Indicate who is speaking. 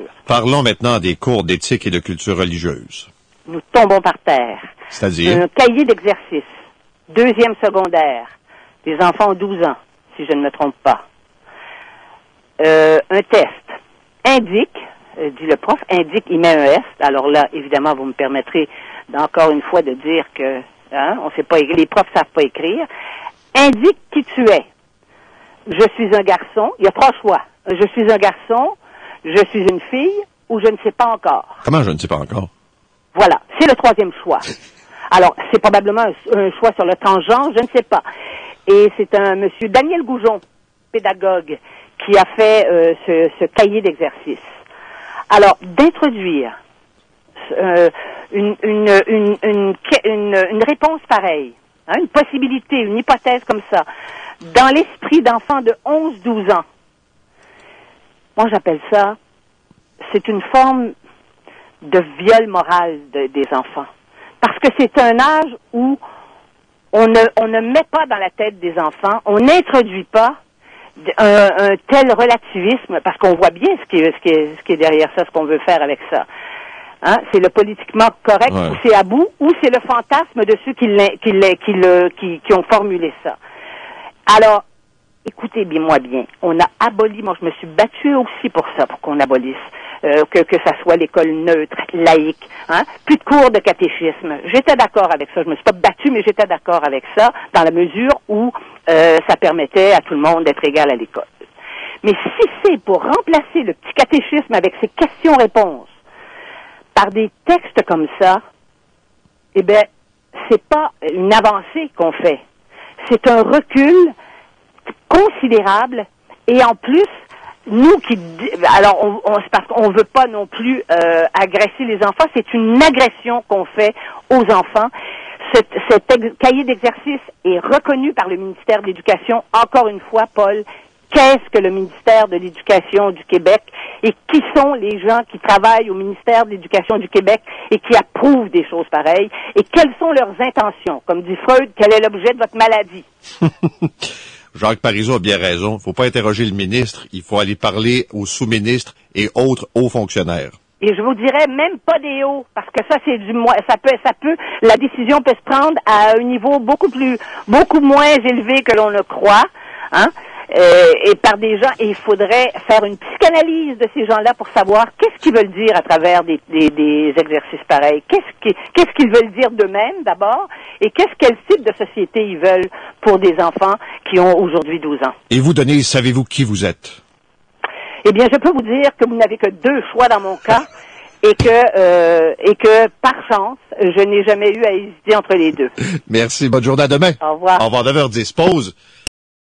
Speaker 1: culture.
Speaker 2: Parlons maintenant des cours d'éthique et de culture religieuse.
Speaker 1: Nous tombons par terre.
Speaker 2: C'est-à-dire?
Speaker 1: Un cahier d'exercice, 2e secondaire. Les enfants ont 12 ans, si je ne me trompe pas. Un test indique, dit le prof, indique, il met un S. Alors là, évidemment, vous me permettrez encore une fois de dire que on sait pas, les profs savent pas écrire. Indique qui tu es. Je suis un garçon. Il y a 3 choix. Je suis un garçon, je suis une fille ou je ne sais pas encore.
Speaker 2: Comment je ne sais pas encore?
Speaker 1: Voilà, c'est le 3e choix. Alors, c'est probablement un choix sur le transgenre, je ne sais pas. Et c'est un monsieur Daniel Goujon, pédagogue, qui a fait ce cahier d'exercice. Alors, d'introduire une réponse pareille, une possibilité, une hypothèse comme ça, dans l'esprit d'enfants de 11-12 ans, moi j'appelle ça, c'est une forme de viol moral des enfants. Parce que c'est un âge où on ne met pas dans la tête des enfants, on n'introduit pas un tel relativisme, parce qu'on voit bien ce qui est derrière ça, ce qu'on veut faire avec ça. Hein? C'est le politiquement correct,
Speaker 2: ouais.
Speaker 1: Ou c'est à bout, ou c'est le fantasme de ceux qui ont formulé ça. Alors, écoutez-moi bien, on a aboli, moi je me suis battue aussi pour ça, pour qu'on abolisse, que ça soit l'école neutre, laïque, plus de cours de catéchisme. J'étais d'accord avec ça, je me suis pas battue, mais j'étais d'accord avec ça, dans la mesure où ça permettait à tout le monde d'être égal à l'école. Mais si c'est pour remplacer le petit catéchisme avec ses questions-réponses par des textes comme ça, eh bien, c'est pas une avancée qu'on fait. C'est un recul considérable et en plus, nous qui... Alors, c'est parce qu'on veut pas non plus agresser les enfants, c'est une agression qu'on fait aux enfants. Cet cahier d'exercice est reconnu par le ministère de l'Éducation. Encore une fois, Paul, qu'est-ce que le ministère de l'Éducation du Québec et qui sont les gens qui travaillent au ministère de l'Éducation du Québec et qui approuvent des choses pareilles et quelles sont leurs intentions? Comme dit Freud, quel est l'objet de votre maladie?
Speaker 2: Jacques Parizeau a bien raison. Il ne faut pas interroger le ministre, il faut aller parler aux sous-ministres et autres hauts fonctionnaires.
Speaker 1: Et je vous dirais même pas des hauts, parce que ça c'est la décision peut se prendre à un niveau beaucoup moins élevé que l'on ne croit, et par des gens, et il faudrait faire une psychanalyse de ces gens-là pour savoir qu'est-ce qu'ils veulent dire à travers des exercices pareils. Qu'est-ce qu'ils veulent dire d'eux-mêmes d'abord, et quel type de société ils veulent pour des enfants qui ont aujourd'hui 12 ans.
Speaker 2: Et vous, Denise, savez-vous qui vous êtes?
Speaker 1: Eh bien, je peux vous dire que vous n'avez que 2 choix dans mon cas, et que par chance, je n'ai jamais eu à hésiter entre les 2.
Speaker 2: Merci, bonne journée, à demain.
Speaker 1: Au revoir.
Speaker 2: Au revoir, 9h10, pause.